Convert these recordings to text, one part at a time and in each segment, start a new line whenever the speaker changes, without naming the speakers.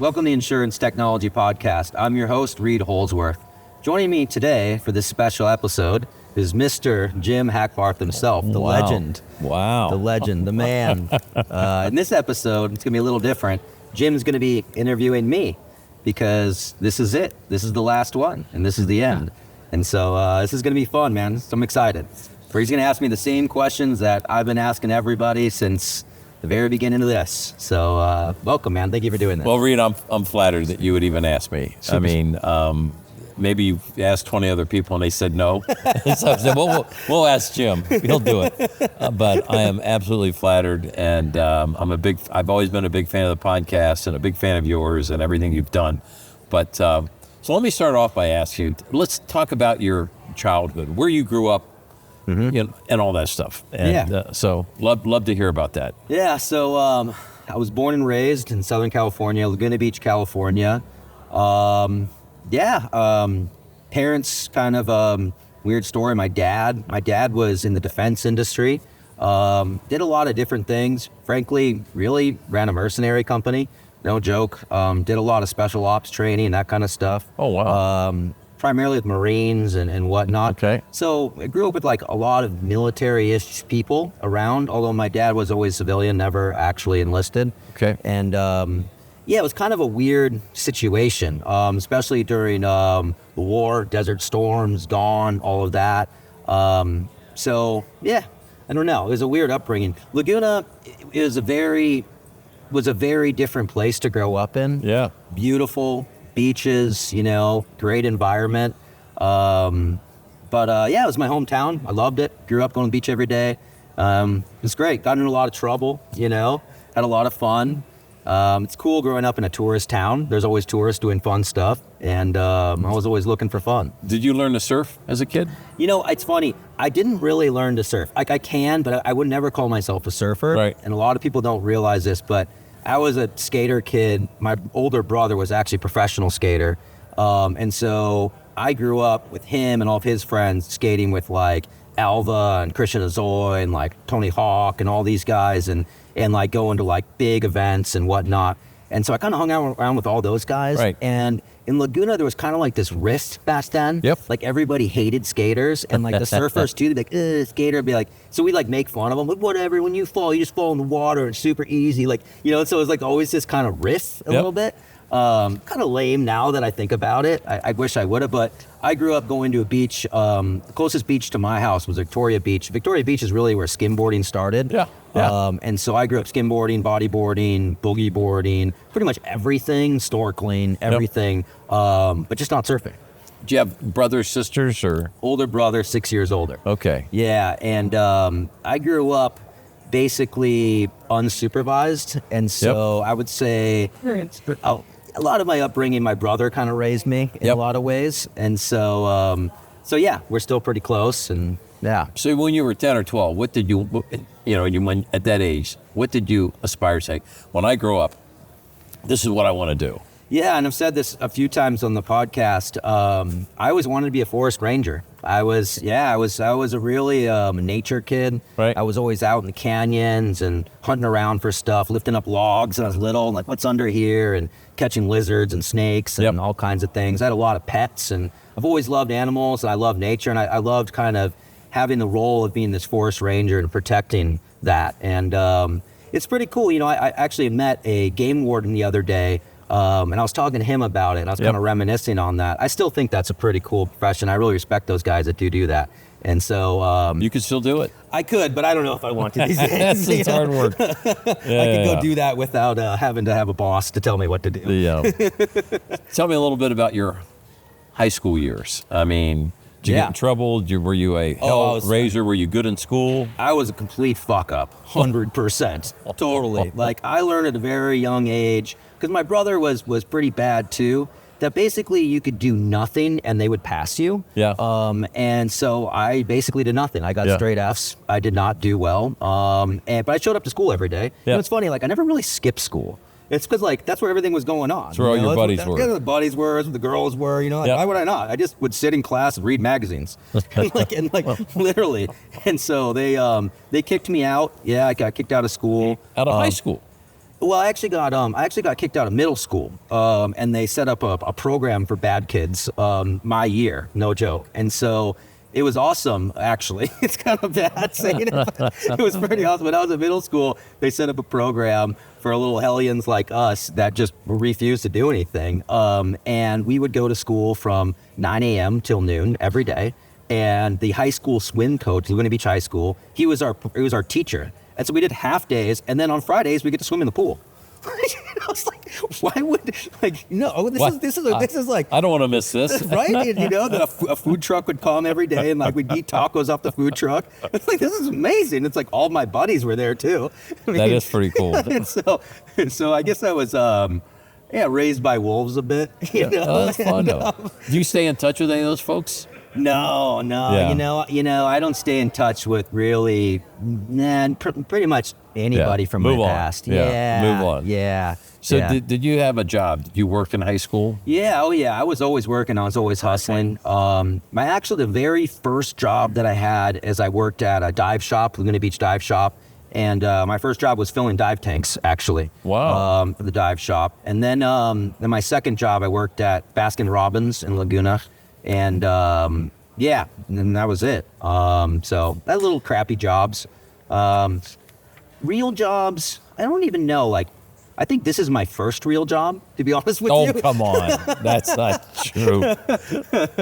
Welcome to the Insurance Technology Podcast. I'm your host, Reid Holzworth. Joining me today for this special episode is Mr. Jim Hackbarth himself, the legend.
Wow.
The legend, the man. In this episode, it's going to be a little different. Jim's going to be interviewing me because this is it. This is the last one, and this is the end. And so this is going to be fun, man. So I'm excited. He's going to ask me the same questions that I've been asking everybody since the very beginning of this. So welcome, man. Thank you for doing this.
Well, Reid, I'm flattered that you would even ask me. I mean, maybe you asked 20 other people and they said no. So I said, well, we'll ask Jim. He'll do it. But I am absolutely flattered, and I've always been a big fan of the podcast and a big fan of yours and everything you've done. But so let me start off by asking you, let's talk about your childhood, where you grew up, and all that stuff. And so love to hear about that.
Yeah, so I was born and raised in Southern California, Laguna Beach, California. Parents kind of weird story. My dad was in the defense industry, did a lot of different things. Frankly, really ran a mercenary company. No joke. Did a lot of special ops training and that kind of stuff.
Oh, wow.
Primarily with Marines and whatnot. Okay. So I grew up with like a lot of military-ish people around, although my dad was always civilian, never actually enlisted. Okay. And it was kind of a weird situation, especially during the war, Desert Storms, Dawn, all of that. So yeah, I don't know. It was a weird upbringing. Laguna was a very different place to grow up in. Yeah. Beautiful beaches, great environment. It was my hometown. I loved it. Grew up going to the beach every day. It was great. Got in a lot of trouble, had a lot of fun. It's cool growing up in a tourist town. There's always tourists doing fun stuff, and I was always looking for fun.
Did you learn to surf as a kid?
It's funny. I didn't really learn to surf. Like, I can, but I would never call myself a surfer. Right. And a lot of people don't realize this, but I was a skater kid. My older brother was actually a professional skater. And so I grew up with him and all of his friends skating with like Alva and Christian Azoy and like Tony Hawk and all these guys and like going to like big events and whatnot. And so I kind of hung out around with all those guys. Right. And in Laguna, there was kind of like this rift back then. Yep. Like everybody hated skaters, and like the surfers too. They'd be like, skater. I'd be like, so we like make fun of them. Like, whatever. When you fall, you just fall in the water. It's super easy. Like, so it was like always this kind of rift a little bit. Kind of lame now that I think about it. I wish I would have, but I grew up going to a beach. The closest beach to my house was Victoria Beach. Victoria Beach is really where skimboarding started. Yeah. And so I grew up skimboarding, bodyboarding, boogie boarding, pretty much everything, snorkeling, everything, but just not surfing.
Do you have brothers, sisters, or?
Older brother, 6 years older.
Okay.
Yeah, and I grew up basically unsupervised, and so I would say a lot of my upbringing, my brother kind of raised me in a lot of ways, and so yeah, we're still pretty close, and yeah.
So when you were 10 or 12, what did you at that age, what did you aspire to say? When I grow up, this is what I want to do.
Yeah, and I've said this a few times on the podcast. I always wanted to be a forest ranger. I was a really nature kid. Right. I was always out in the canyons and hunting around for stuff, lifting up logs when I was little, and like what's under here, and catching lizards and snakes and all kinds of things. I had a lot of pets, and I've always loved animals, and I love nature, and I loved kind of having the role of being this forest ranger and protecting that. And it's pretty cool. I actually met a game warden the other day. And I was talking to him about it, and I was kind of reminiscing on that. I still think that's a pretty cool profession. I really respect those guys that do that. And so...
you could still do it?
I could, but I don't know if I want to these days.
It's hard work.
I could go do that without having to have a boss to tell me what to do.
Yeah. Tell me a little bit about your high school years. I mean... Did you get in trouble? Were you a hell-raiser? Were you good in school?
I was a complete fuck-up, 100%. Totally. Like, I learned at a very young age, because my brother was pretty bad too, that basically you could do nothing and they would pass you. Yeah. And so I basically did nothing. I got straight Fs. I did not do well. But I showed up to school every day. Yeah. It's funny, like, I never really skipped school. It's because, like, that's where everything was going on.
That's where all your buddies were.
Yeah, the buddies were, that's where the girls were, why would I not? I just would sit in class and read magazines. and literally. And so they kicked me out. Yeah, I got kicked out of school.
Out of high school?
Well, I actually got kicked out of middle school, and they set up a program for bad kids my year, no joke. And so it was awesome, actually. It's kind of bad saying it. It was pretty awesome. When I was in middle school, they set up a program for little hellions like us that just refused to do anything. And we would go to school from 9 a.m. till noon every day. And the high school swim coach, Laguna Beach High School, he was our teacher. And so we did half days, and then on Fridays we get to swim in the pool. I was like, why would no? This is like
I don't want to miss this,
right? That a food truck would come every day, and like we'd eat tacos off the food truck. It's like, this is amazing. It's like all my buddies were there too.
That is pretty cool.
And so I guess I was raised by wolves a bit.
Oh, that's fun though. Do you stay in touch with any of those folks?
No. Yeah. I don't stay in touch with really, pretty much anybody from my past.
Yeah. Move on.
Yeah.
So did you have a job? Did you work in high school?
Yeah. Oh yeah. I was always working. I was always hustling. The very first job that I had is I worked at a dive shop, Laguna Beach dive shop. And my first job was filling dive tanks, actually.
Wow.
For the dive shop. And then my second job, I worked at Baskin Robbins in Laguna. And and that was it. So that little crappy jobs. Real jobs, I don't even know. Like, I think this is my first real job, to be honest with you.
Oh, come on. That's not true.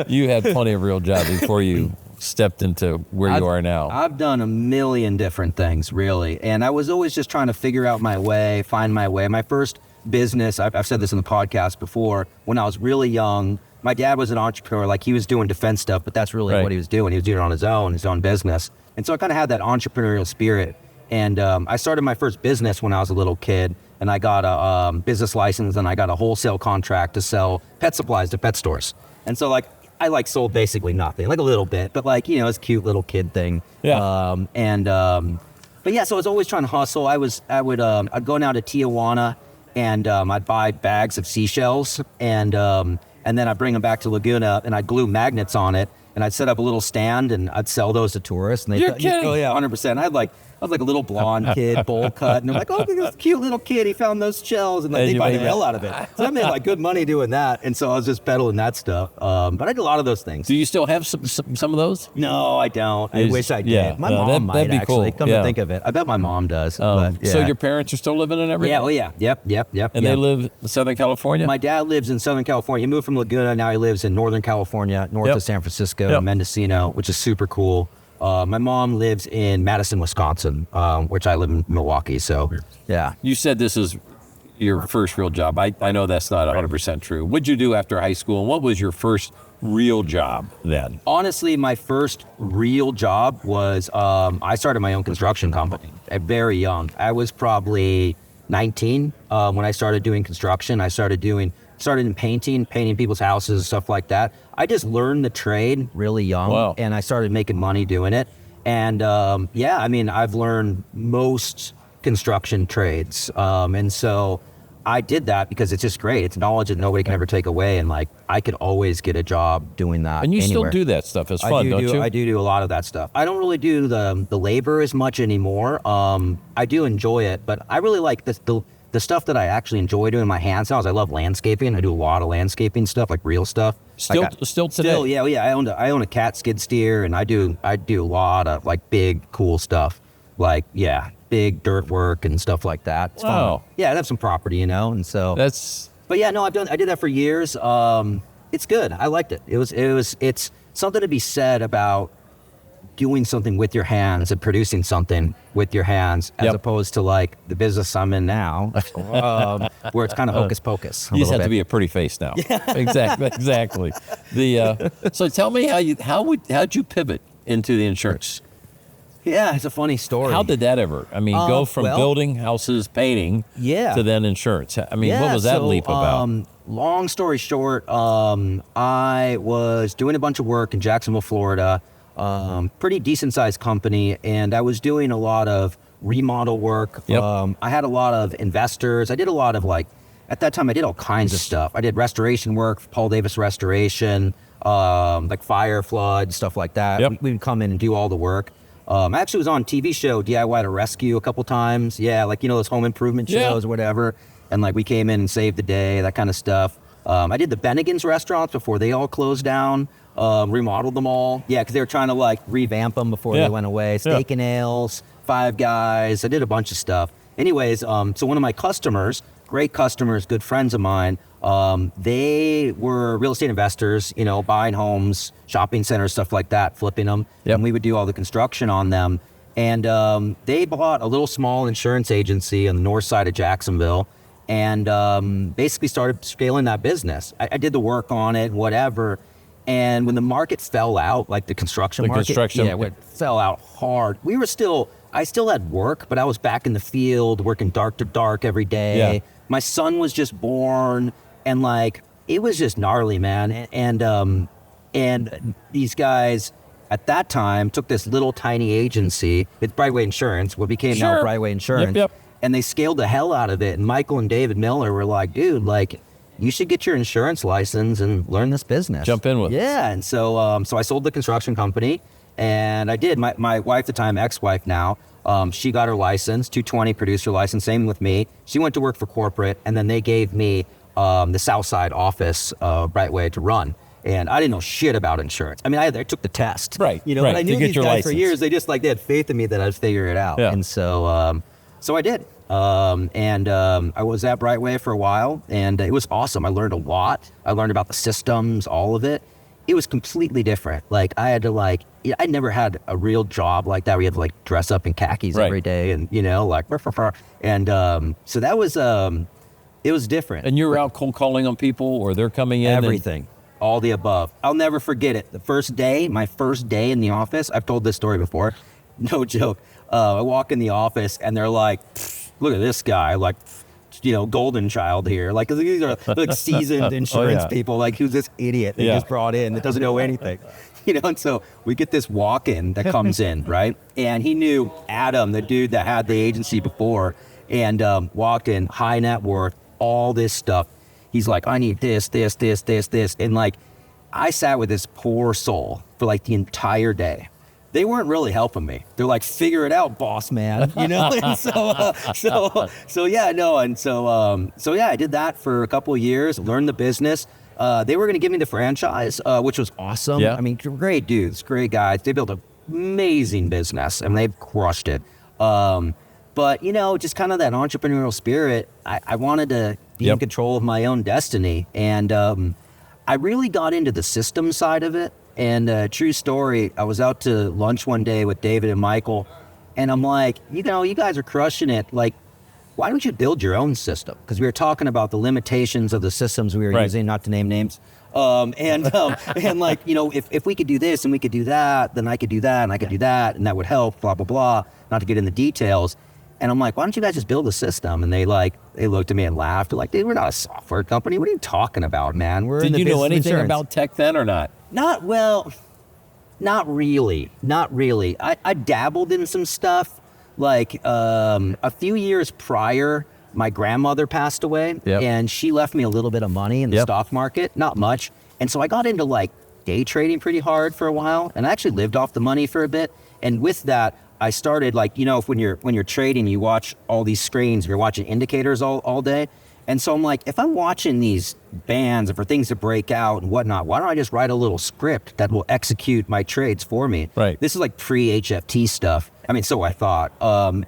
You had plenty of real jobs before you stepped into where you are now.
I've done a million different things, really. And I was always just trying to figure out my way, find my way. My first business, I've said this in the podcast before, when I was really young, my dad was an entrepreneur. Like, he was doing defense stuff, but that's really what he was doing. He was doing it on his own business. And so I kind of had that entrepreneurial spirit. And I started my first business when I was a little kid, and I got a business license, and I got a wholesale contract to sell pet supplies to pet stores. And so I sold basically nothing, like a little bit, but it's a cute little kid thing.
Yeah.
So I was always trying to hustle. I'd go down to Tijuana, and I'd buy bags of seashells, and then I'd bring them back to Laguna, and I'd glue magnets on it, and I'd set up a little stand, and I'd sell those to tourists. And
You're kidding?
Oh yeah, 100%. I was like a little blonde kid, bowl cut, and they're like, "Oh, look at this cute little kid. He found those shells," and they buy the hell out of it. So I made good money doing that, and so I was just peddling that stuff. But I did a lot of those things.
Do you still have some of those?
No, I don't. I wish I did.
Yeah.
My mom might actually.
Cool.
Come to think of it, I bet my mom does.
So your parents are still living in everything?
Yeah. Oh yeah. Yep.
And they live in Southern California?
My dad lives in Southern California. He moved from Laguna. Now he lives in Northern California, north of San Francisco, Mendocino, which is super cool. My mom lives in Madison, Wisconsin, which I live in Milwaukee. So, yeah.
You said this is your first real job. I know that's not 100% true. What'd you do after high school, and what was your first real job then?
Honestly, my first real job was I started my own construction company at very young. I was probably 19 when I started doing construction. I started in painting people's houses, stuff like that. I just learned the trade really young, and I started making money doing it. And I've learned most construction trades. And so I did that because it's just great. It's knowledge that nobody can ever take away. And I could always get a job doing that.
And you
anywhere.
Still do that stuff. It's fun, don't you?
I do a lot of that stuff. I don't really do the labor as much anymore. I do enjoy it, but I really like the stuff that I actually enjoy doing my hands now is I love landscaping. I do a lot of landscaping stuff, like real stuff.
Still today?
Still, yeah. I own a cat skid steer, and I do a lot of big, cool stuff, big dirt work and stuff like that. It's fun. Yeah, I have some property, and so
that's.
But yeah, no, I did that for years. It's good. I liked it. It's something to be said about doing something with your hands and producing something with your hands, as opposed to the business I'm in now, where it's kind of hocus pocus.
You just have to be a pretty face now. Exactly. So tell me how'd you pivot into the insurance?
Yeah, it's a funny story.
How did that ever? Go from building houses, painting, to then insurance. What was that leap about?
Long story short, I was doing a bunch of work in Jacksonville, Florida. Pretty decent sized company, and I was doing a lot of remodel work. I had a lot of investors. I did a lot of at that time I did all kinds of stuff. I did restoration work, Paul Davis Restoration, fire, flood, stuff like that. We would come in and do all the work. I actually was on TV show DIY to Rescue a couple times. Yeah, like, those home improvement shows or whatever. And like we came in and saved the day, that kind of stuff. I did the Bennigan's restaurants before they all closed down, remodeled them all. Yeah, because they were trying to like revamp them before they went away. Steak and Ales, Five Guys. I did a bunch of stuff. Anyways, so one of my customers, great customers, good friends of mine, they were real estate investors, buying homes, shopping centers, stuff like that, flipping them. Yep. And we would do all the construction on them. And they bought a little small insurance agency on the north side of Jacksonville and basically started scaling that business. I did the work on it, whatever. And when the market fell out, like the construction market, it fell out hard. I still had work, but I was back in the field working dark to dark every day. Yeah. My son was just born, and like it was just gnarly, man. And these guys at that time took this little tiny agency. It's Brightway Insurance, what became now Brightway Insurance. Yep. And they scaled the hell out of it. And Michael and David Miller were like, dude, like, you should get your insurance license and learn this business.
Jump in with it.
Yeah, and so so I sold the construction company, and I did. My wife at the time, ex-wife now, she got her license, 220 producer license, same with me. She went to work for corporate, and then they gave me the Southside office, Brightway, to run. And I didn't know shit about insurance. I mean, I took the test.
Right,
but I knew these guys for years. They just they had faith in me that I'd figure it out. Yeah. And so I did. I was at Brightway for a while, and it was awesome. I learned a lot. I learned about the systems, all of it. It was completely different. Like I had to I never had a real job like that where you had to dress up in khakis every day and, and so that was, it was different.
And you were out cold calling on people, or they're coming in?
Everything. All the above. I'll never forget it. My first day in the office, I've told this story before, no joke. I walk in the office and they're like, look at this guy, golden child here. These are seasoned insurance people. Who's this idiot they just brought in that doesn't know anything? And so we get this walk-in that comes in, right? And he knew Adam, the dude that had the agency before, and walked in, high net worth, all this stuff. He's like, I need this. And I sat with this poor soul for the entire day. They weren't really helping me. They're like, figure it out, boss man, And so I did that for a couple of years, learned the business. They were going to give me the franchise, which was awesome. Yeah. I mean, great dudes, great guys. They built an amazing business, and they've crushed it. But just kind of that entrepreneurial spirit, I wanted to be in control of my own destiny. And I really got into the system side of it. And true story, I was out to lunch one day with David and Michael, and I'm like, you guys are crushing it. Why don't you build your own system? Because we were talking about the limitations of the systems we were using, not to name names. If we could do this and we could do that, then I could do that and I could do that, and that would help, blah, blah, blah, not to get in the details. And I'm like, why don't you guys just build a system? And they looked at me and laughed. They're like, dude, we're not a software company. What are you talking about, man?
Did you know anything about tech then or not?
Not really. I dabbled in some stuff. A few years prior, my grandmother passed away, and she left me a little bit of money in the stock market, not much. And so I got into day trading pretty hard for a while, and I actually lived off the money for a bit. And with that, I started when you're trading, you watch all these screens, you're watching indicators all day. And so I'm like, if I'm watching these bands and for things to break out and whatnot, why don't I just write a little script that will execute my trades for me? Right. This is pre-HFT stuff. I mean, so I thought.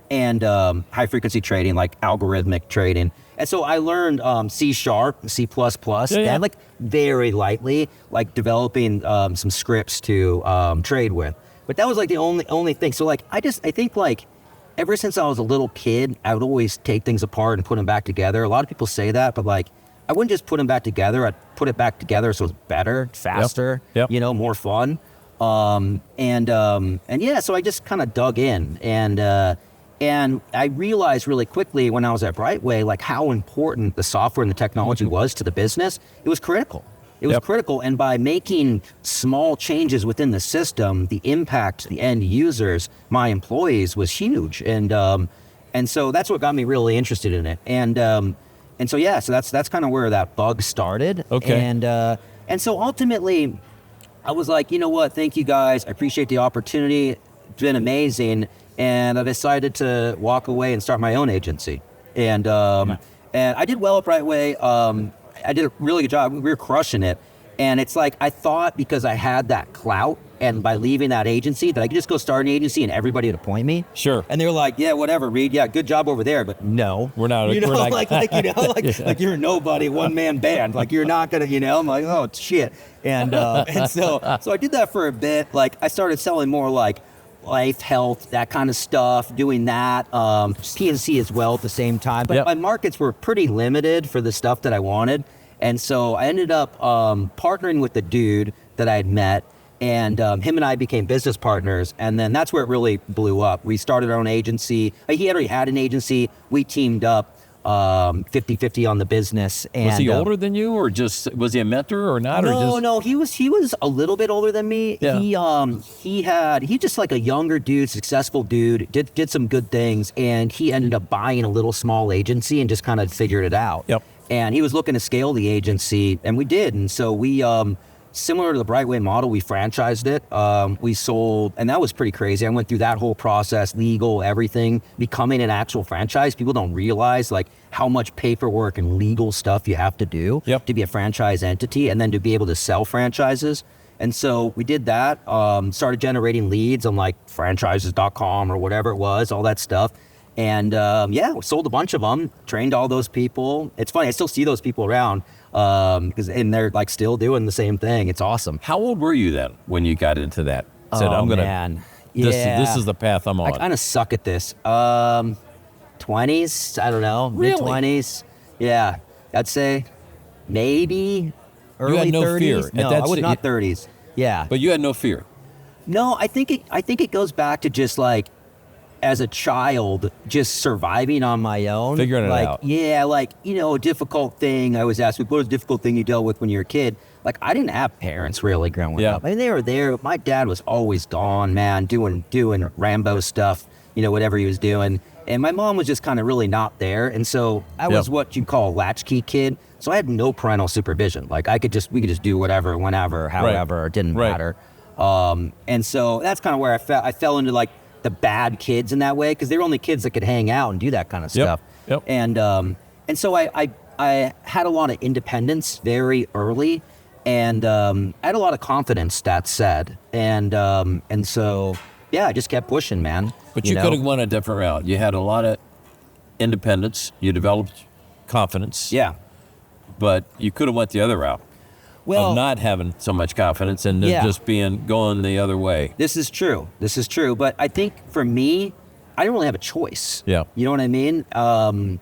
And high frequency trading, algorithmic trading. And so I learned C#, C++, and very lightly, developing some scripts to trade with. But that was the only thing. So I think ever since I was a little kid, I would always take things apart and put them back together. A lot of people say that, but I wouldn't just put them back together. I'd put it back together so it's better, faster, more fun. So I just kind of dug in, and I realized really quickly when I was at Brightway, how important the software and the technology was to the business. It was critical. It was critical, and by making small changes within the system, the impact to the end users, my employees, was huge. And so that's what got me really interested in it. So that's kind of where that bug started. Okay. And so ultimately, I was like, you know what? Thank you guys. I appreciate the opportunity. been amazing. And I decided to walk away and start my own agency. And and I did well at Brightway. I did a really good job. We were crushing it. And it's like, I thought because I had that clout and by leaving that agency that I could just go start an agency and everybody would appoint me.
Sure.
And they were like, yeah, whatever, Reid. Yeah, good job over there. But no.
We're not.
You know,
we're not,
like you're a nobody, one-man band. Like, you're not going to, I'm like, oh, shit. And so I did that for a bit. Like, I started selling more like life, health, that kind of stuff, doing that. P&C as well at the same time. But my markets were pretty limited for the stuff that I wanted. And so I ended up partnering with the dude that I had met, and him and I became business partners. And then that's where it really blew up. We started our own agency. He already had an agency. We teamed up 50-50 on the business. And,
was he older than you, or just was he a mentor or not?
No, he was a little bit older than me.
Yeah.
He's just like a younger dude, successful dude, did some good things, and he ended up buying a little small agency and just kind of figured it out.
Yep.
And he was looking to scale the agency, and we did. And so we, similar to the Brightway model, we franchised it. We sold, and that was pretty crazy. I went through that whole process, legal, everything, becoming an actual franchise. People don't realize like how much paperwork and legal stuff you have to do to be a franchise entity, and then to be able to sell franchises. And so we did that, started generating leads on like franchises.com or whatever it was, all that stuff. And we sold a bunch of them, trained all those people. It's funny, I still see those people around and they're like still doing the same thing. It's awesome.
How old were you then when you got into that? Said, I'm gonna,
man.
This is the path I'm on.
I kind of suck at this. 20s, I don't know,
Really?
mid-20s. Yeah, I'd say maybe early 30s.
You had no fear.
No, I was not 30s. Yeah.
But you had no fear.
No, I think it goes back to just like, as a child, just surviving on my own.
Figuring it out.
Yeah, like, a difficult thing. I was asked, what was a difficult thing you dealt with when you were a kid? Like, I didn't have parents really growing up. I mean, they were there, but my dad was always gone, man, doing Rambo stuff, whatever he was doing. And my mom was just kind of really not there. And so I was what you'd call a latchkey kid. So I had no parental supervision. Like, we could just do whatever, whenever, however, it didn't matter. And so that's kind of where I fell into like the bad kids in that way, because they were only kids that could hang out and do that kind of stuff. And so I had a lot of independence very early, and I had a lot of confidence, that said. And so, I just kept pushing, man.
But you could have went a different route. You had a lot of independence. You developed confidence.
Yeah.
But you could have went the other route.
Well,
of not having so much confidence and just going the other way.
This is true. But I think for me, I didn't really have a choice.
Yeah.
You know what I mean? And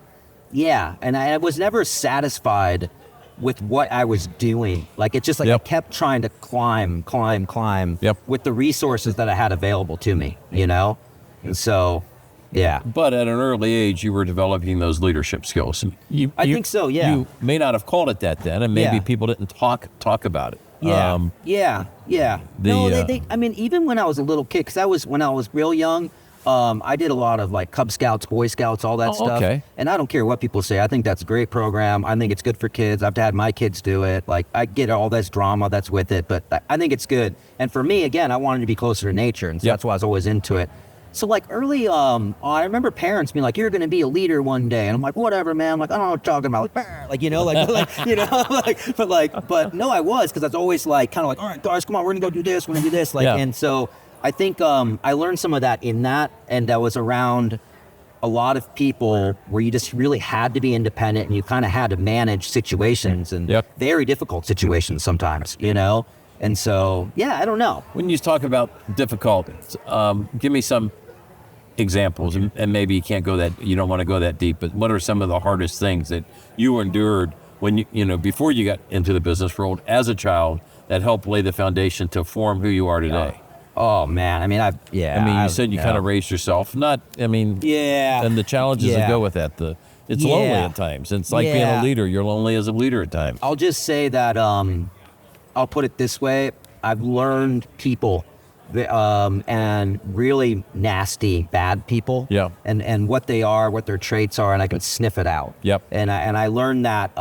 I was never satisfied with what I was doing. Like, it's just like I kept trying to climb with the resources that I had available to me, And so,
But at an early age, you were developing those leadership skills.
I think so, yeah.
You may not have called it that then, and maybe people didn't talk about it.
Yeah. I mean, even when I was a little kid, because when I was real young, I did a lot of like Cub Scouts, Boy Scouts, all that stuff.
Okay.
And I don't care what people say. I think that's a great program. I think it's good for kids. I've had my kids do it. Like, I get all this drama that's with it, but I think it's good. And for me, again, I wanted to be closer to nature, and so that's why I was always into it. So like early, I remember parents being like, "You're going to be a leader one day," and I'm like, "Whatever, man." I'm like, "I don't know what you're talking about." But no, I was, because I was always like, kind of like, "All right, guys, come on, we're going to go do this, we're going to do this." And so I think I learned some of that in that, and I was around a lot of people where you just really had to be independent, and you kind of had to manage situations, and very difficult situations sometimes, And so, I don't know.
When you talk about difficulties, give me some examples, and maybe you don't want to go that deep, but what are some of the hardest things that you endured when before you got into the business world as a child that helped lay the foundation to form who you are today?
Oh man, I mean,
you said you kind of raised yourself, and the challenges that go with that. It's lonely at times. It's like being a leader. You're lonely as a leader at times.
I'll just say that, I'll put it this way. I've learned people, and really nasty, bad people, and what they are, what their traits are, and I can sniff it out. And I learned that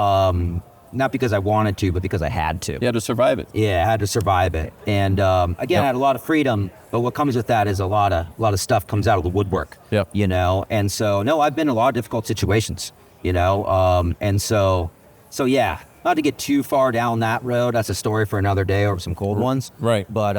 not because I wanted to, but because I had to.
You had to survive it.
Yeah, I had to survive it. And again, I had a lot of freedom, but what comes with that is a lot of stuff comes out of the woodwork.
Yep.
You know, and so no, I've been in a lot of difficult situations. You know, and so yeah, not to get too far down that road. That's a story for another day over some cold ones.
Right.
But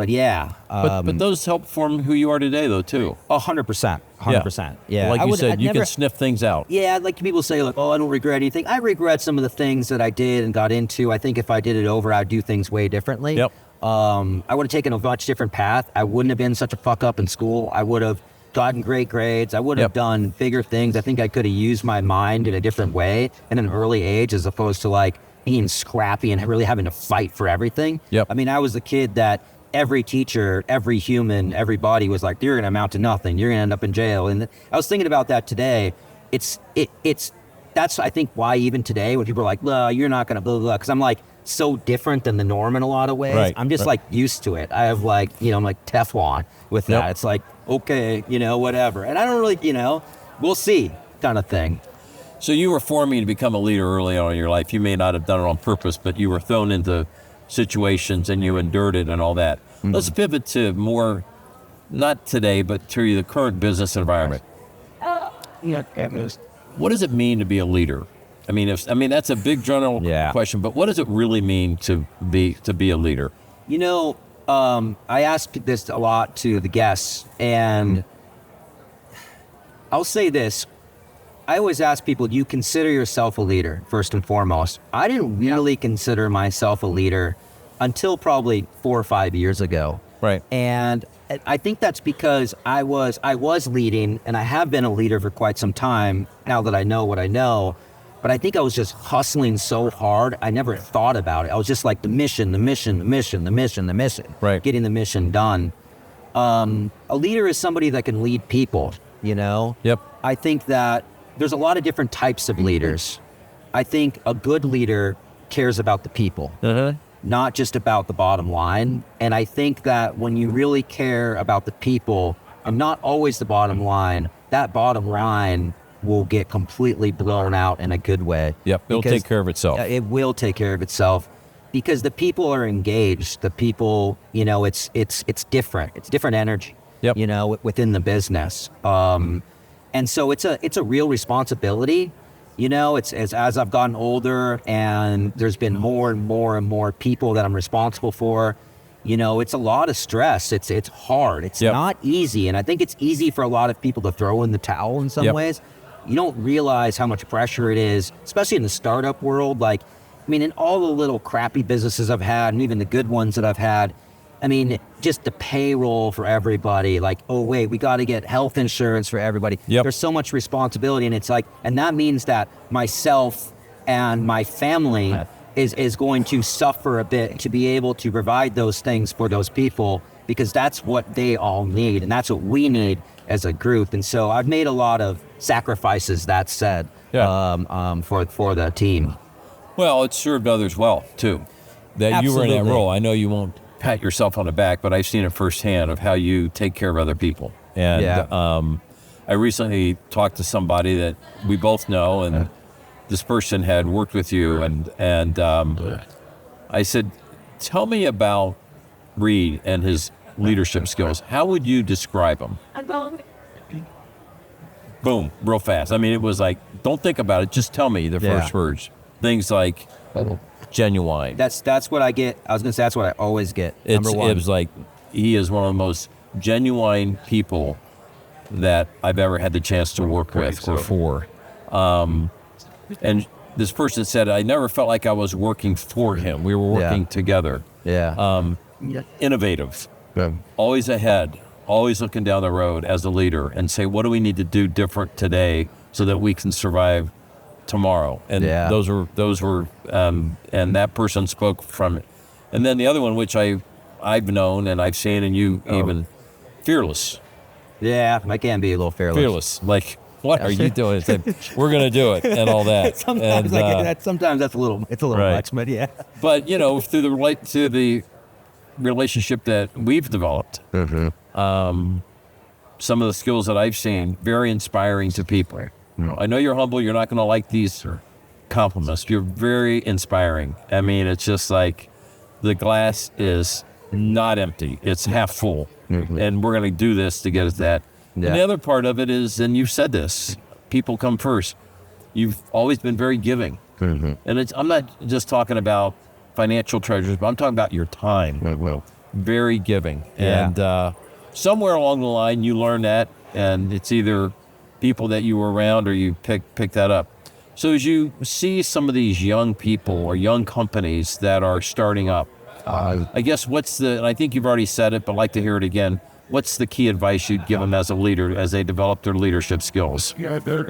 yeah.
But those help form who you are today, though, too.
100%. 100%. Yeah.
Like you said, you can sniff things out.
Yeah, like people say, like, oh, I don't regret anything. I regret some of the things that I did and got into. I think if I did it over, I'd do things way differently.
Yep.
I would have taken a much different path. I wouldn't have been such a fuck up in school. I would have gotten great grades. I would have done bigger things. I think I could have used my mind in a different way at an early age, as opposed to like being scrappy and really having to fight for everything.
Yep.
I mean, I was the kid that every teacher, every human, everybody was like, you're going to amount to nothing. You're going to end up in jail. And I was thinking about that today. That's, I think, why even today when people are like, well, you're not going to blah, blah, blah. Because I'm like so different than the norm in a lot of ways.
Right.
I'm just like used to it. I have like, you know, I'm like Teflon with that. It's like, okay, you know, whatever. And I don't really, you know, we'll see kind of thing.
So you were forming to become a leader early on in your life. You may not have done it on purpose, but you were thrown into situations and you endured it and all that. Mm-hmm. Let's pivot to more, not today, but to the current business environment. What does it mean to be a leader? I mean, that's a big general question, but what does it really mean to be a leader?
You know, I ask this a lot to the guests, and I'll say this. I always ask people, do you consider yourself a leader, first and foremost? I didn't really consider myself a leader until probably 4 or 5 years ago.
Right.
And I think that's because I was leading, and I have been a leader for quite some time now that I know what I know. But I think I was just hustling so hard, I never thought about it. I was just like the mission.
Right.
Getting the mission done. A leader is somebody that can lead people, you know?
Yep.
I think that there's a lot of different types of leaders. I think a good leader cares about the people, not just about the bottom line. And I think that when you really care about the people and not always the bottom line, that bottom line will get completely blown out in a good way.
Yep, it'll take care of itself.
It will take care of itself because the people are engaged. The people, you know, it's different. It's different energy, you know, within the business. And so it's a real responsibility. You know, it's as I've gotten older and there's been more and more people that I'm responsible for. You know, it's a lot of stress. It's hard. It's not easy. And I think it's easy for a lot of people to throw in the towel in some ways. You don't realize how much pressure it is, especially in the startup world. Like, I mean, in all the little crappy businesses I've had and even the good ones that I've had, I mean, just the payroll for everybody, like, oh, wait, we got to get health insurance for everybody. There's so much responsibility. And it's like, and that means that myself and my family is going to suffer a bit to be able to provide those things for those people, because that's what they all need. And that's what we need as a group. And so I've made a lot of sacrifices, that said, for the team.
Well, it served others well, too, that you were in that role. I know you won't pat yourself on the back, but I've seen it firsthand of how you take care of other people. And I recently talked to somebody that we both know, and this person had worked with you, and I said, tell me about Reid and his leadership skills. How would you describe them? Boom, real fast. I mean, it was like, don't think about it, just tell me the first words. Things like genuine.
That's what I get. I was going to say that's what I always get. Number one.
It was like, he is one of the most genuine people that I've ever had the chance to work with or for. And this person said, I never felt like I was working for him. We were working together. Innovative. Always ahead. Always looking down the road as a leader and say, what do we need to do different today so that we can survive tomorrow? And those were, and that person spoke from it. And then the other one, which I've known and I've seen, and you even, fearless.
Yeah, I can be a little fearless.
Fearless, like, what are you doing? It's like, we're going to do it and all that.
Sometimes that's a little much, but yeah.
But, you know, through the relationship that we've developed, some of the skills that I've seen, very inspiring to people. I know you're humble. You're not going to like these compliments. You're very inspiring. I mean, it's just like the glass is not empty. It's half full. And we're going to do this to get at that. Yeah. And the other part of it is, and you've said this, people come first. You've always been very giving. And I'm not just talking about financial treasures, but I'm talking about your time. Very giving. Yeah. And somewhere along the line, you learn that, and it's either people that you were around or you pick that up. So as you see some of these young people or young companies that are starting up, I guess and I think you've already said it, but I'd like to hear it again. What's the key advice you'd give them as a leader as they develop their leadership skills?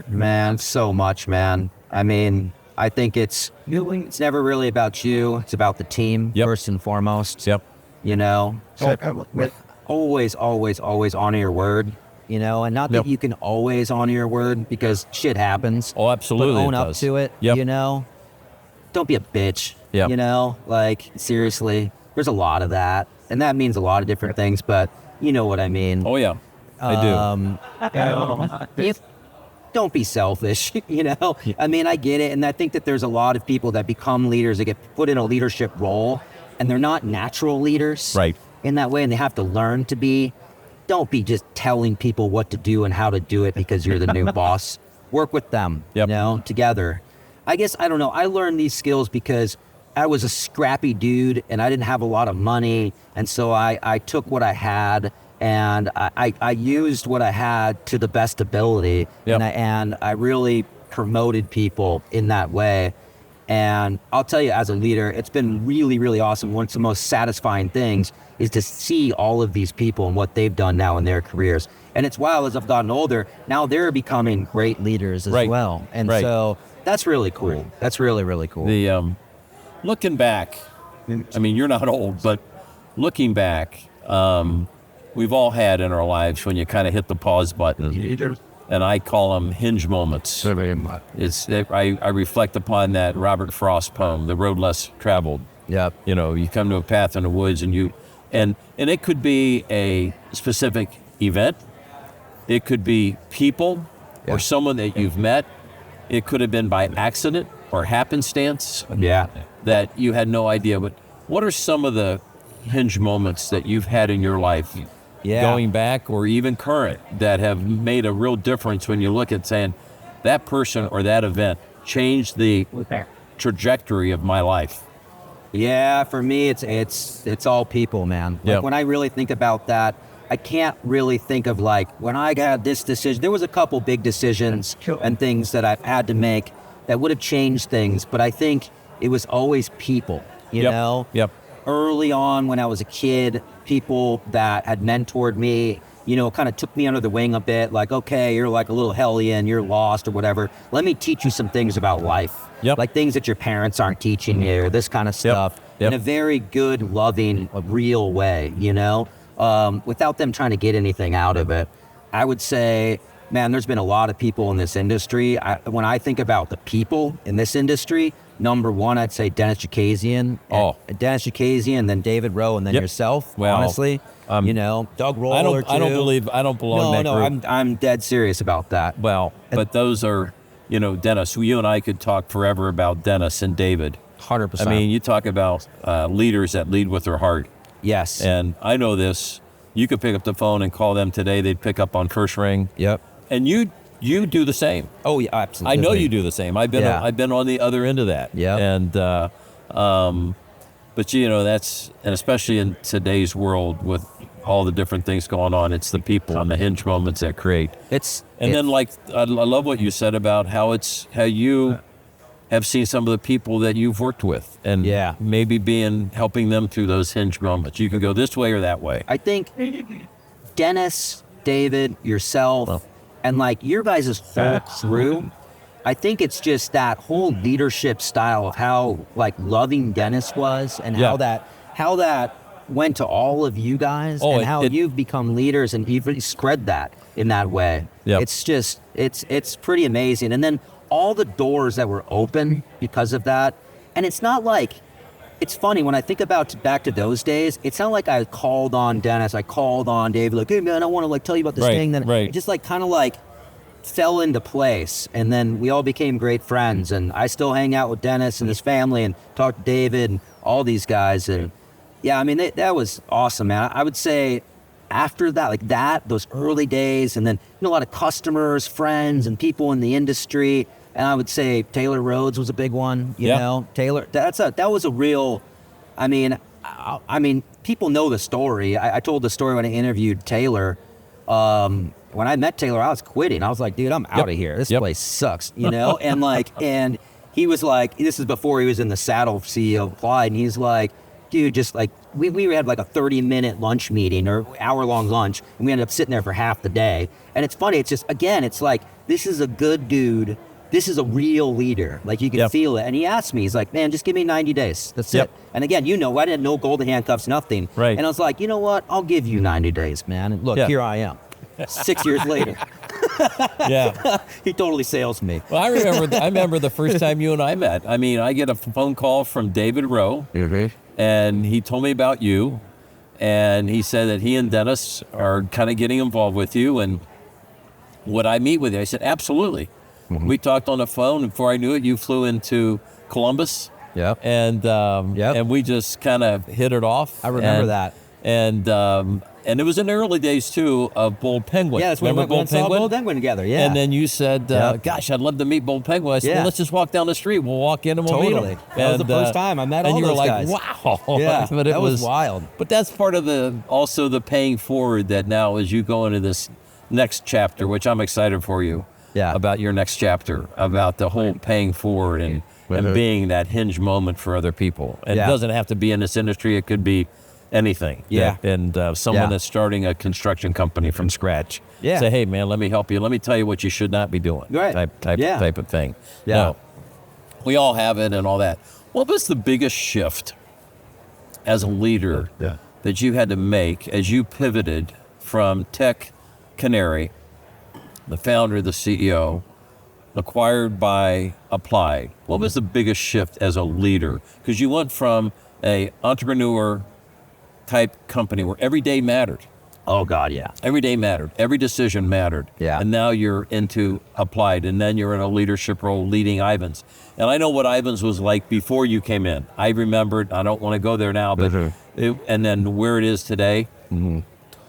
Man, so much, man. I mean, I think it's never really about you. It's about the team, first and foremost. You know, always honor your word, you know, and not that you can always honor your word because shit happens.
Oh, absolutely.
But own up to it, you know. Don't be a bitch, you know, like, seriously. There's a lot of that, and that means a lot of different things, but you know what I mean.
Oh, yeah, I
do. Don't be selfish, you know. I mean, I get it, and I think that there's a lot of people that become leaders, that get put in a leadership role, and they're not natural leaders in that way, and they have to learn to be. Don't be just telling people what to do and how to do it because you're the new boss. Work with them, you know, together. I guess, I don't know, I learned these skills because I was a scrappy dude and I didn't have a lot of money, and so I took what I had and I used what I had to the best ability, and I really promoted people in that way. And I'll tell you, as a leader, it's been really, really awesome. One of the most satisfying things is to see all of these people and what they've done now in their careers. And it's wild, as I've gotten older, now they're becoming great leaders as well. And so that's really cool. That's really, really cool.
The looking back, I mean, you're not old, but looking back, we've all had in our lives when you kind of hit the pause button. And I call them hinge moments. I reflect upon that Robert Frost poem, The Road Less Traveled. You know, you come to a path in the woods and it could be a specific event. It could be people or someone that you've met. It could have been by accident or happenstance. That you had no idea. But what are some of the hinge moments that you've had in your life? Going back or even current, that have made a real difference when you look at saying that person or that event changed the trajectory of my life?
Yeah, for me, it's all people, man. Like, when I really think about that, I can't really think of like when I got this decision. There was a couple big decisions and things that I've had to make that would have changed things, but I think it was always people, you know? Early on when I was a kid, people that had mentored me, you know, kind of took me under the wing a bit, like, okay, you're like a little hellion, you're lost or whatever. Let me teach you some things about life. Like things that your parents aren't teaching you, this kind of stuff, in a very good, loving, real way, you know, without them trying to get anything out of it. I would say, man, there's been a lot of people in this industry. When I think about the people in this industry, number one, I'd say Dennis Chikazian. Dennis Chikazian, then David Rowe, and then yourself, honestly. You know, Doug Roller,
I don't belong in that group.
I'm dead serious about that.
Well, but those are, you know, Dennis. You and I could talk forever about Dennis and David.
100%.
I mean, you talk about leaders that lead with their heart.
Yes.
And I know this. You could pick up the phone and call them today. They'd pick up on first ring. And you do the same.
Oh, yeah, absolutely.
I know you do the same. I've been on the other end of that. And but you know, and especially in today's world with all the different things going on, it's the people and the hinge moments that create. Then like I love what you said about how you have seen some of the people that you've worked with, and maybe helping them through those hinge moments. You can go this way or that way.
I think Dennis, David, yourself, and like your guys' whole crew, I think it's just that whole leadership style of how like loving Dennis was, and how that went to all of you guys, and how you've become leaders and you've spread that in that way. It's just, it's pretty amazing. And then all the doors that were open because of that. And it's not like, it's funny when I think about back to those days, it's not like I called on Dennis, I called on David, like, hey man, I want to like tell you about this thing. Then it just like kind of like fell into place, and then we all became great friends, and I still hang out with Dennis and his family and talk to David and all these guys. And yeah, I mean, that was awesome, man. I would say after that, like that, those early days, and then a lot of customers, friends, and people in the industry. And I would say Taylor Rhodes was a big one, you know. Taylor, that was a real, I mean, people know the story. I told the story when I interviewed Taylor. When I met Taylor, I was quitting. I was like, dude, I'm out of here. This place sucks, you know? And he was like, this is before he was in the saddle CEO of Applied, and he's like, dude, just like, we had like a 30-minute lunch meeting or hour-long lunch, and we ended up sitting there for half the day. And it's funny, it's just, again, it's like, this is a good dude. This is a real leader. Like, you can feel it. And he asked me, he's like, man, just give me 90 days. That's it. And again, I didn't know golden handcuffs, nothing.
Right.
And I was like, you know what? I'll give you 90 days, man. And look, here I am. 6 years later. He totally sails me.
Well, I remember the first time you and I met. I mean, I get a phone call from David Rowe, and he told me about you, and he said that he and Dennis are kind of getting involved with you, and would I meet with you? I said, absolutely. We talked on the phone, and before I knew it, you flew into Columbus. And we just kind of hit it off.
I remember that.
And it was in the early days, too, of Bold Penguin.
Yeah, that's when we went and saw Bold Penguin together,
And then you said, gosh, I'd love to meet Bold Penguin. I said, well, let's just walk down the street. We'll walk in and we'll meet him.
That was the first time I met all those guys.
And you were like, wow.
Yeah,
but
that was wild.
But that's part of also the paying forward that now as you go into this next chapter, which I'm excited for you, about your next chapter, about the whole paying forward and being that hinge moment for other people. And it doesn't have to be in this industry. It could be anything. And someone that's starting a construction company from scratch. Say, hey, man, let me help you. Let me tell you what you should not be doing. Type of thing. No, we all have it and all that. What was the biggest shift as a leader that you had to make as you pivoted from Tech Canary, the founder, the CEO, acquired by Applied? What was the biggest shift as a leader? Because you went from a entrepreneur type company where every day mattered.
Oh God, yeah.
Every day mattered. Every decision mattered. And now you're into Applied, and then you're in a leadership role leading Ivans. And I know what Ivans was like before you came in. I remembered, I don't want to go there now, but and then where it is today,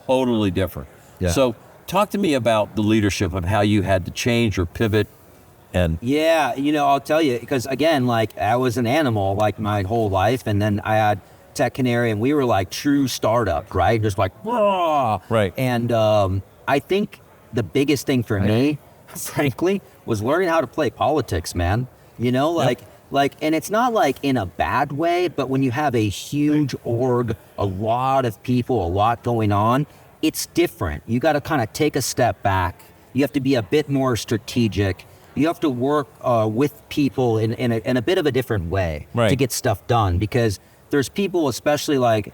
totally different. So talk to me about the leadership of how you had to change or pivot. And
I'll tell you, because again, like I was an animal like my whole life, and then I had Tech Canary, and we were like true startup, right? Just like, whoa.
Right.
And I think the biggest thing for me, frankly, was learning how to play politics, man. And it's not like in a bad way, but when you have a huge org, a lot of people, a lot going on, it's different. You got to kind of take a step back. You have to be a bit more strategic. You have to work with people in a bit of a different way to get stuff done, because there's people, especially like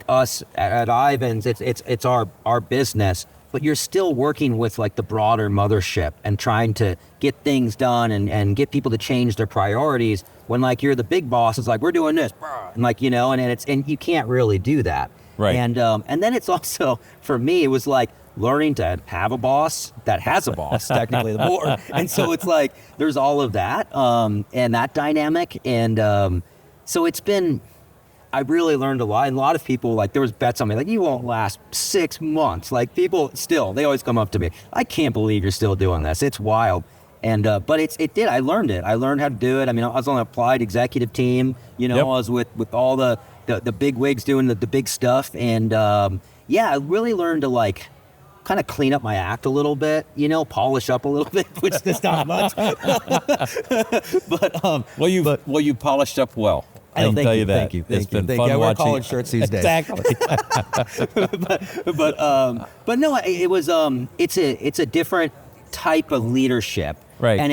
us at Ivans, it's our business, but you're still working with like the broader mothership and trying to get things done and get people to change their priorities when like you're the big boss. It's like, we're doing this, and like, and you can't really do that.
Right.
And then it's also, for me, it was like learning to have a boss that has a boss, technically the board. And so it's like, there's all of that and that dynamic. And so it's been, I really learned a lot. And a lot of people, like, there was bets on me, like, you won't last 6 months. Like, people still, they always come up to me, I can't believe you're still doing this. It's wild. And, but it did. I learned it. I learned how to do it. I mean, I was on the Applied executive team, I was with all the big wigs doing the big stuff. And, I really learned to, like, kind of clean up my act a little bit, polish up a little bit, which is not much. But,
you polished up well.
I can tell you that. Thank you.
It's been fun
watching. I wear
watching.
collared shirts these days.
Exactly.
but no, it was it's a different type of leadership,
right?
And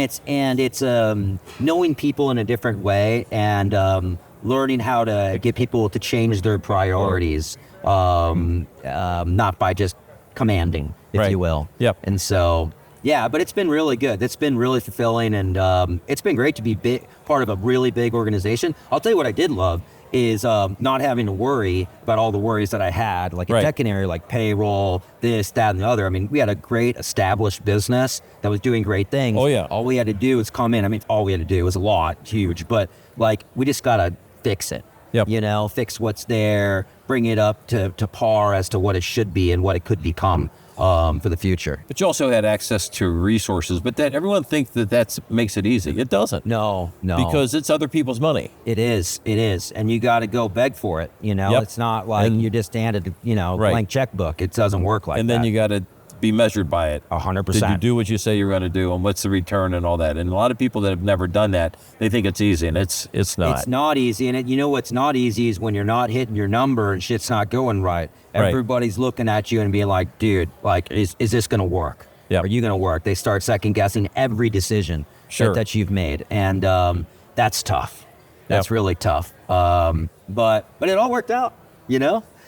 it's knowing people in a different way and learning how to get people to change their priorities, not by just commanding, if you will.
Yep.
And so. Yeah, but it's been really good. It's been really fulfilling, and it's been great to be part of a really big organization. I'll tell you what I did love is not having to worry about all the worries that I had, like a tech area, like payroll, this, that, and the other. I mean, we had a great established business that was doing great things.
Oh, yeah.
All we had to do was come in. I mean, all we had to do was a lot, huge, but like we just got to fix it.
Yep.
You know, fix what's there, bring it up to par as to what it should be and what it could become for the future.
But you also had access to resources, but that everyone thinks that makes it easy. It doesn't.
No.
Because it's other people's money.
It is. And you got to go beg for it. You know, It's not like you just handed, blank checkbook. It doesn't work like that.
And then you got to be measured by it.
100%.
Did you do what you say you're going to do, and what's the return and all that? And a lot of people that have never done that, they think it's easy, and it's not.
It's not easy, and what's not easy is when you're not hitting your number and shit's not going right. Everybody's looking at you and being like, dude, like, is this going to work?
Yep.
Are you going to work? They start second guessing every decision that you've made, and that's tough. That's really tough. But it all worked out,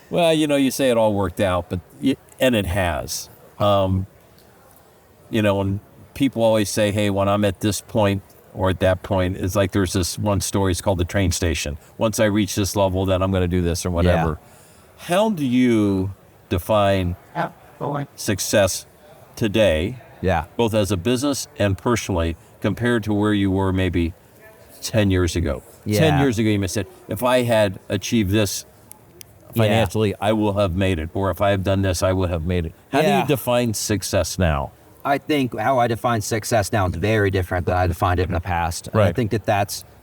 Well, you say it all worked out, but and it has. And people always say, hey, when I'm at this point or at that point, it's like there's this one story, it's called the train station. Once I reach this level, then I'm going to do this or whatever. Yeah. How do you define success today, both as a business and personally, compared to where you were maybe 10 years ago? 10 years ago, you may have said, if I had achieved this financially, I will have made it. Or if I have done this, I would have made it. How do you define success now?
I think how I define success now is very different than I defined it in the past.
Right.
I think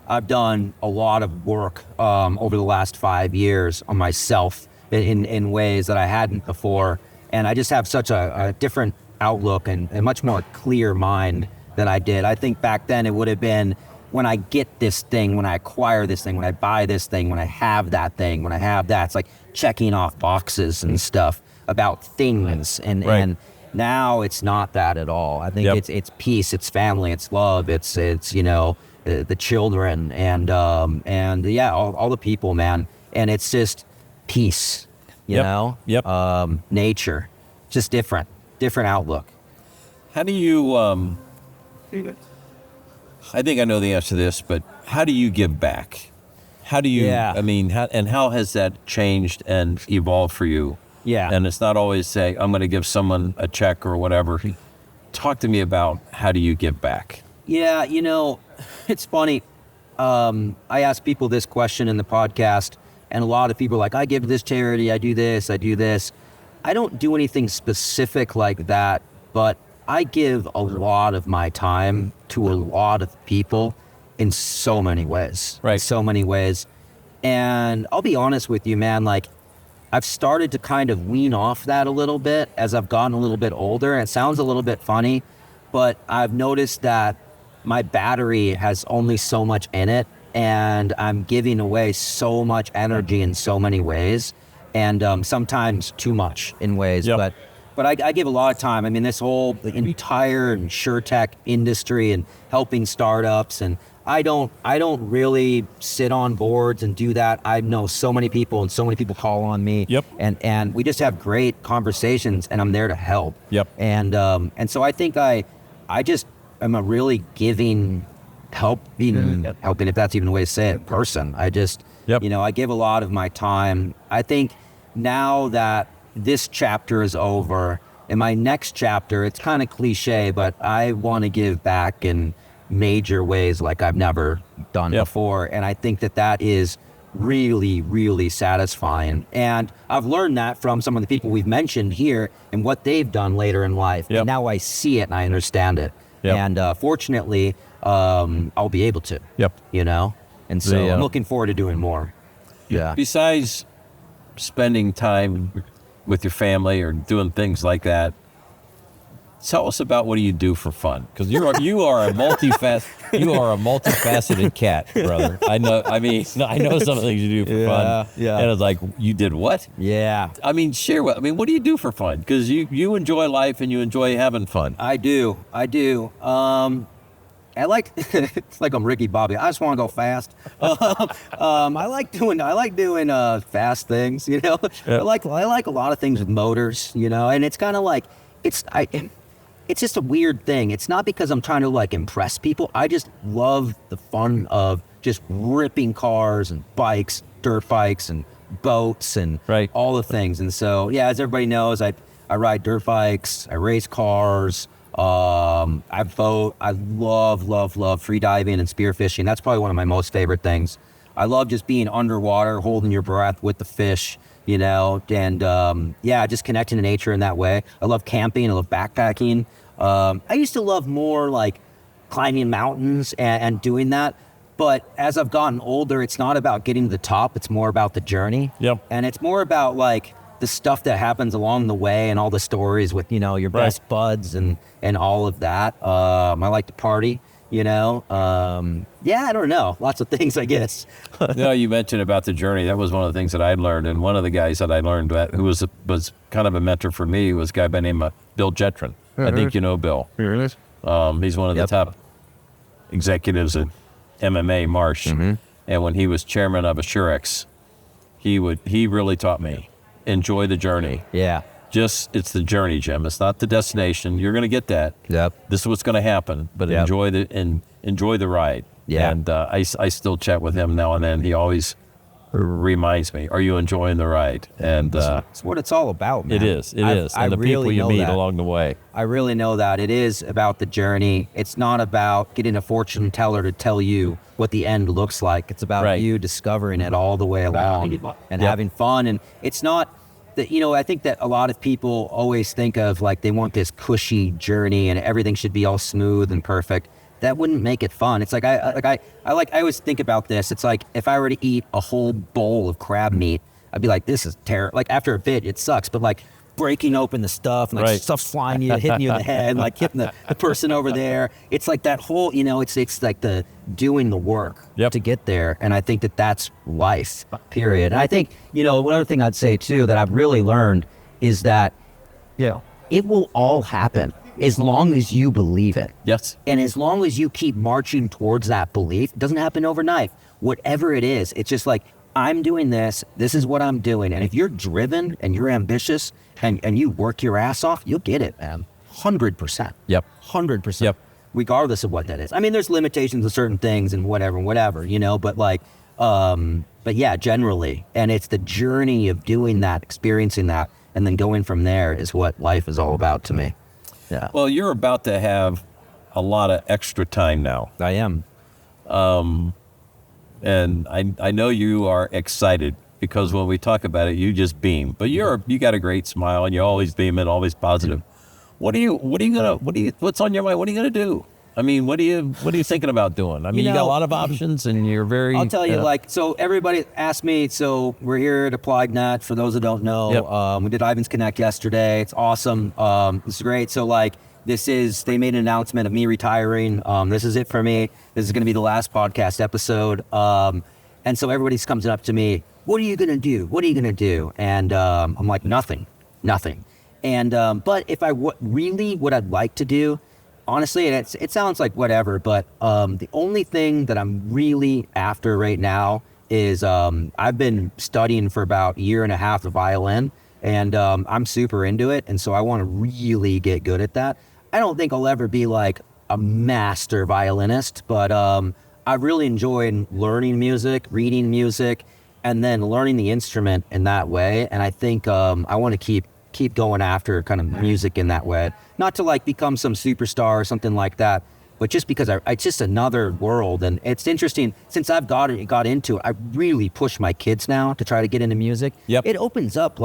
I've done a lot of work over the last 5 years on myself in ways that I hadn't before. And I just have such a different outlook and a much more clear mind than I did. I think back then it would have been, when I get this thing, when I acquire this thing, when I buy this thing, when I have that thing, when I have that, it's like checking off boxes and stuff about things. And now it's not that at all. I think it's peace, it's family, it's love, it's the children and all the people, man. And it's just peace, nature, just different outlook.
How do you, I think I know the answer to this, but how do you give back? How do you, how has that changed and evolved for you?
Yeah.
And it's not always say, I'm going to give someone a check or whatever. Talk to me about how do you give back?
Yeah, it's funny. I ask people this question in the podcast, and a lot of people are like, I give this charity, I do this. I don't do anything specific like that, but I give a lot of my time to a lot of people in so many ways.
Right.
So many ways. And I'll be honest with you, man, like I've started to kind of wean off that a little bit as I've gotten a little bit older. And it sounds a little bit funny, but I've noticed that my battery has only so much in it, and I'm giving away so much energy in so many ways, and sometimes too much in ways.
Yep.
But I give a lot of time. I mean, this whole entire Insurtech industry and helping startups, and I don't really sit on boards and do that. I know so many people, and so many people call on me.
Yep.
And we just have great conversations, and I'm there to help.
Yep.
And so I think I just am a really giving, helping, if that's even a way to say it, person. I just, I give a lot of my time. I think now that this chapter is over, in my next chapter, it's kind of cliche, but I want to give back in major ways like I've never done before. And I think that is really, really satisfying. And I've learned that from some of the people we've mentioned here and what they've done later in life.
Yep.
And now I see it and I understand it. Yep. And fortunately, I'll be able to, and so I'm looking forward to doing more. Yeah.
Besides spending time with your family or doing things like that, tell us about what do you do for fun? Because you are a multifaceted cat, brother. I know some of the things you do for fun. Yeah. And it's like, you did what?
Yeah.
I mean, share what? I mean, what do you do for fun? Because you enjoy life and you enjoy having fun.
I do. I like, it's like I'm Ricky Bobby. I just want to go fast. I like doing fast things, Yep. I like a lot of things with motors, and it's kind of like, it's just a weird thing. It's not because I'm trying to like impress people. I just love the fun of just ripping cars and bikes, dirt bikes and boats and all the things. And so, yeah, as everybody knows, I ride dirt bikes, I race cars, I boat. I love freediving and spearfishing. That's probably one of my most favorite things. I love just being underwater, holding your breath with the fish, you know, and just connecting to nature in that way. I love camping. I love backpacking. I used to love more like climbing mountains and doing that. But as I've gotten older, it's not about getting to the top. It's more about the journey.
Yep.
And it's more about like the stuff that happens along the way and all the stories with, you know, your best buds and all of that. I like to party, you know. I don't know. Lots of things, I guess.
You mentioned about the journey. That was one of the things that I learned. And one of the guys that I learned who was kind of a mentor for me was a guy by the name of Bill Jetron. I think you know Bill. He's one of the top executives at MMA Marsh. And when he was chairman of Assurex, he really taught me, enjoy the journey.
Yeah.
It's the journey, Jim. It's not the destination. You're going to get that.
Yep.
This is what's going to happen, but enjoy the ride. Yeah. And I still chat with him now and then. He always reminds me, are you enjoying the ride? And
it's what it's all about, man.
It is. And the people you meet along the way.
I really know that. It is about the journey. It's not about getting a fortune teller to tell you what the end looks like. It's about you discovering it all the way along and having fun. And it's not that, you know, I think that a lot of people always think of like they want this cushy journey and everything should be all smooth and perfect. That wouldn't make it fun. It's like I always think about this. It's like if I were to eat a whole bowl of crab meat, I'd be like, this is terrible. Like after a bit, it sucks. But like breaking open the stuff and like stuff's flying you, hitting you in the head, like hitting the person over there. It's like that whole, you know, it's like the doing the work to get there. And I think that that's life, period. And I think, you know, one other thing I'd say too that I've really learned is that it will all happen as long as you believe it.
Yes.
And as long as you keep marching towards that belief, it doesn't happen overnight. Whatever it is, it's just like, I'm doing this is what I'm doing. And if you're driven and you're ambitious and you work your ass off, you'll get it, man. 100%.
Yep.
100%.
Yep.
Regardless of what that is. I mean, there's limitations to certain things and whatever, you know, but like, but yeah, generally. And it's the journey of doing that, experiencing that, and then going from there is what life is all about to me. Yeah.
Well, you're about to have a lot of extra time now.
I am.
And I know you are excited because when we talk about it, you just beam. But you got a great smile and you're always beaming, always positive. What's on your mind? What are you gonna do? I mean, what are you thinking about doing? I mean, you got a lot of options and you're very...
I'll tell you, so everybody asked me, so we're here at Applied Net, for those that don't know. We did Ivan's Connect yesterday. It's awesome. This is great. So they made an announcement of me retiring. This is it for me. This is going to be the last podcast episode. And so everybody's comes up to me, what are you going to do? What are you going to do? And I'm like, nothing. And, but if what I'd like to do, honestly, and it sounds like whatever, but the only thing that I'm really after right now is I've been studying for about a year and a half the violin, and I'm super into it, and so I want to really get good at that. I don't think I'll ever be like a master violinist, but I really enjoy learning music, reading music, and then learning the instrument in that way. And I think I want to keep going after kind of music in that way. Not to like become some superstar or something like that, but just because it's just another world. And it's interesting, since I've got into it, I really push my kids now to try to get into music.
Yep.
It opens up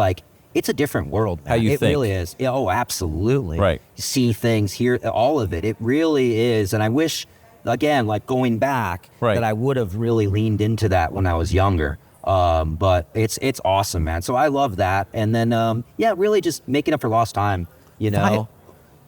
it's a different world, man.
How you
think. It really is. Yeah, oh, absolutely.
Right.
You see things, hear all of it. It really is. And I wish, again, like going back, that I would have really leaned into that when I was younger. But it's awesome, man. So I love that. And then, really just making up for lost time, you know.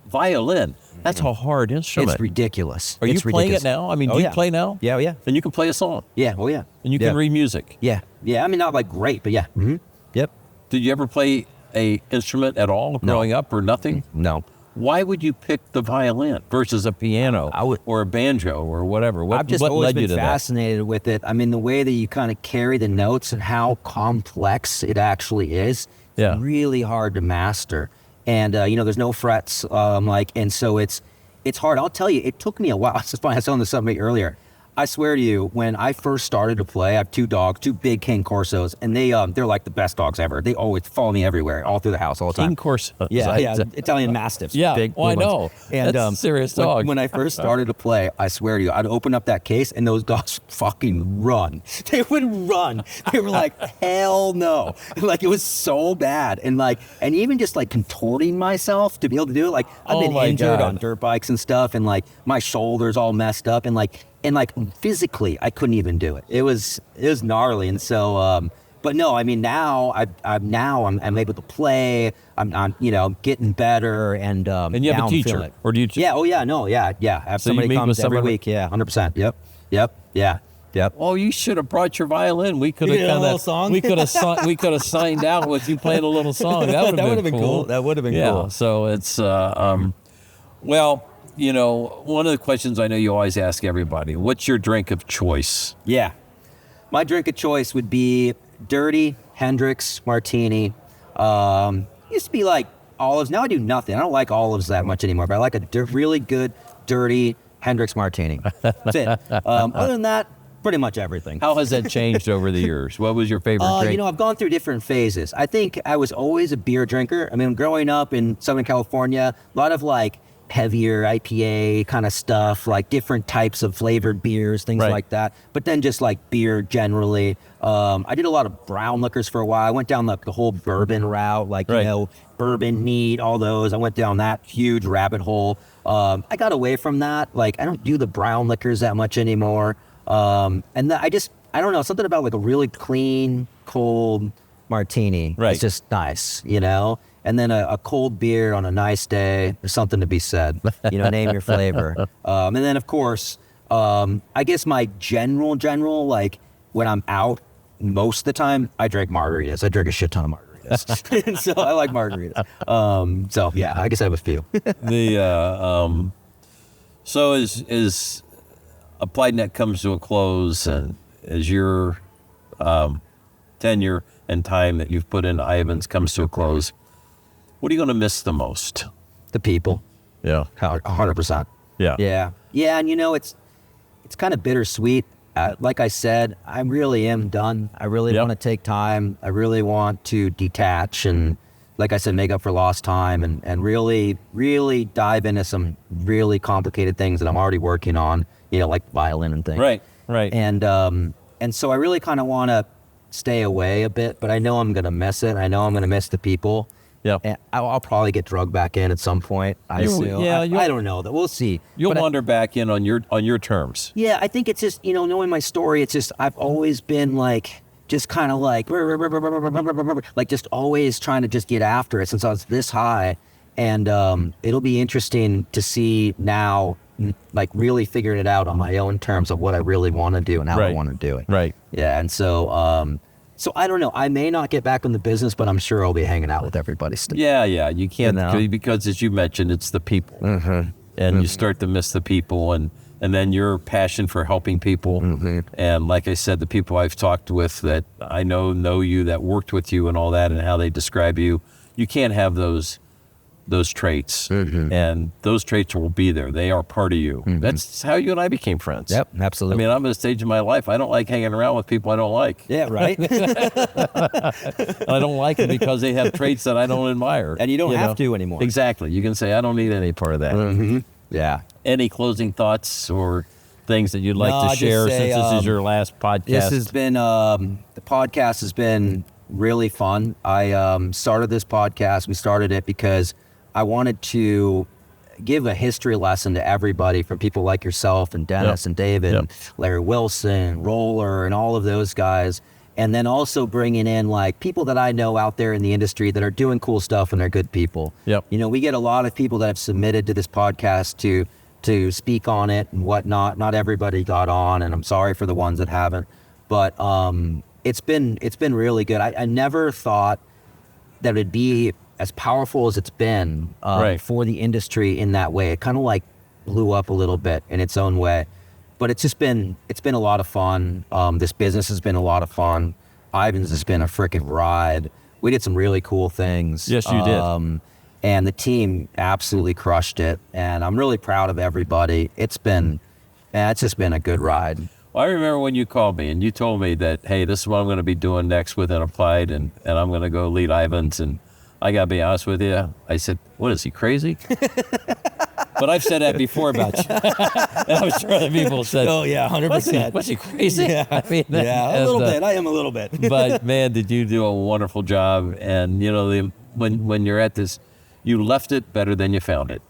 Violin. That's a hard instrument.
It's ridiculous.
Are you playing it now? I mean, do you play now?
Yeah, yeah.
And you can play a song?
Yeah, oh yeah.
And you can read music?
Yeah. Yeah, I mean, not like great, but yeah. Mm-hmm. Yep.
Did you ever play a instrument at all growing up or nothing?
No.
Why would you pick the violin versus a piano or a banjo or whatever?
I've just always been fascinated with it. I mean, the way that you kind of carry the notes and how complex it actually is, it's really hard to master. And, there's no frets, and so it's hard. I'll tell you, it took me a while. It's funny, I was telling this somebody earlier. I swear to you, when I first started to play, I have 2 dogs, 2 big King Corsos, and they're like the best dogs ever. They always follow me everywhere, all through the house, all the time.
King Corsos.
Yeah, Italian Mastiffs.
Yeah,
big
I know.
ones. And
that's serious dog.
When I first started to play, I swear to you, I'd open up that case and those dogs fucking run. They would run. They were like, hell no. Like, it was so bad. And even just like contorting myself to be able to do it. Like, I've been injured on dirt bikes and stuff, and like my shoulders all messed up, and like physically I couldn't even do it. It was gnarly. And so but no, I mean, now I'm able to play. I'm getting better, and
you have a teacher, or do you
I have
so
somebody comes every week. Yeah, 100%. Yep.
Oh, you should have brought your violin. We could have
done a little song.
We could have signed out with you playing a little song. That would have been cool.
That would have been cool.
So it's well, one of the questions I know you always ask everybody: what's your drink of choice?
Yeah, my drink of choice would be dirty Hendrix Martini. Used to be like olives. Now I do nothing. I don't like olives that much anymore, but I like a really good dirty Hendrix Martini. That's it. Other than that, pretty much everything.
How has that changed over the years? What was your favorite drink?
I've gone through different phases. I think I was always a beer drinker. I mean, growing up in Southern California, a lot of like heavier IPA kind of stuff, like different types of flavored beers, things like that. But then just like beer generally. I did a lot of brown liquors for a while. I went down the whole bourbon route, like, bourbon neat, all those. I went down that huge rabbit hole. I got away from that. Like, I don't do the brown liquors that much anymore. I don't know, something about like a really clean, cold martini.
Right.
It's just nice, And then a cold beer on a nice day, there's something to be said. Name your flavor. And then, of course, I guess my general, like when I'm out, most of the time, I drink margaritas. I drink a shit ton of margaritas. And so I like margaritas. So yeah, I guess I have a few.
So as Applied Net comes to a close, and as your tenure and time that you've put into Ivans comes to a close, what are you going to miss the most?
The people.
Yeah.
100%.
Yeah.
Yeah. Yeah. And it's kind of bittersweet. Like I said, I really am done. I really want to take time. I really want to detach and, like I said, make up for lost time and really, really dive into some really complicated things that I'm already working on, like violin and things.
Right.
And so I really kind of want to stay away a bit, but I know I'm going to miss it. I know I'm going to miss the people.
Yeah.
And I'll probably get drugged back in at some point. I assume. Yeah, I don't know. We'll see.
You'll wander back in on your terms.
Yeah, I think it's just, knowing my story, it's just I've always been like, just kind of like just always trying to just get after it since I was this high. And it'll be interesting to see now, like really figuring it out on my own terms of what I really want to do and how I want to do it.
Right.
Yeah. And so, so I don't know. I may not get back in the business, but I'm sure I'll be hanging out with everybody still.
Yeah. You can't, because as you mentioned, it's the people. Mm-hmm. And you start to miss the people, and then your passion for helping people. Mm-hmm. And like I said, the people I've talked with that I know you, that worked with you and all that, and how they describe you, you can't have those traits. Mm-hmm. And those traits will be there. They are part of you. Mm-hmm. That's how you and I became friends.
Yep, absolutely.
I mean, I'm at a stage in my life, I don't like hanging around with people I don't like.
Yeah, right?
I don't like them because they have traits that I don't admire.
And you don't have to anymore.
Exactly. You can say, I don't need any part of that.
Mm-hmm. Yeah.
Any closing thoughts or things that you'd like to share since this is your last podcast?
This has been, the podcast has been really fun. I started this podcast. We started it because I wanted to give a history lesson to everybody, from people like yourself and Dennis and David and Larry Wilson, Roller, and all of those guys. And then also bringing in like people that I know out there in the industry that are doing cool stuff and they're good people.
Yep.
We get a lot of people that have submitted to this podcast to speak on it and whatnot. Not everybody got on, and I'm sorry for the ones that haven't. But it's been really good. I never thought that it'd be as powerful as it's been for the industry in that way. It kind of like blew up a little bit in its own way. But it's been a lot of fun. This business has been a lot of fun. Ivans has been a freaking ride. We did some really cool things.
Yes, you did.
And the team absolutely crushed it. And I'm really proud of everybody. It's been Yeah, it's just been a good ride.
Well, I remember when you called me and you told me that, hey, this is what I'm going to be doing next within Applied, and I'm going to go lead Ivans. And I got to be honest with you, I said, what is he, crazy? But I've said that before about you. And I'm sure other people said,
oh, yeah, 100%.
Was he crazy?
Yeah,
I mean,
yeah, a little bit. I am a little bit.
But, man, did you do a wonderful job. And, you know, when you're at this, you left it better than you found it.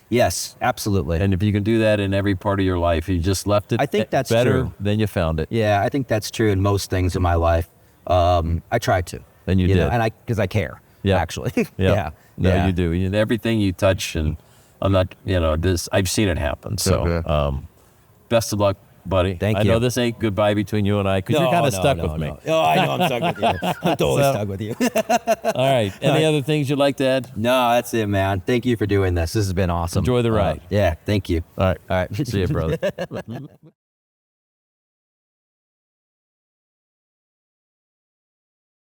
Yes, absolutely.
And if you can do that in every part of your life, you just left it
I think that's
better
true.
than you found it.
Yeah, I think that's true in most things in my life. I try to.
And you did.
know, and because I care, actually.
Yeah. No, you do. Everything you touch, and I'm not, I've seen it happen. So best of luck, buddy.
Thank you.
I know this ain't goodbye between you and I, because you're kind of stuck with me.
Oh, I know I'm stuck with you. I'm totally stuck with you.
All right. Any other things you'd like to add?
No, that's it, man. Thank you for doing this. This has been awesome.
Enjoy the ride.
Yeah, thank you.
All right.
All right.
See you, brother.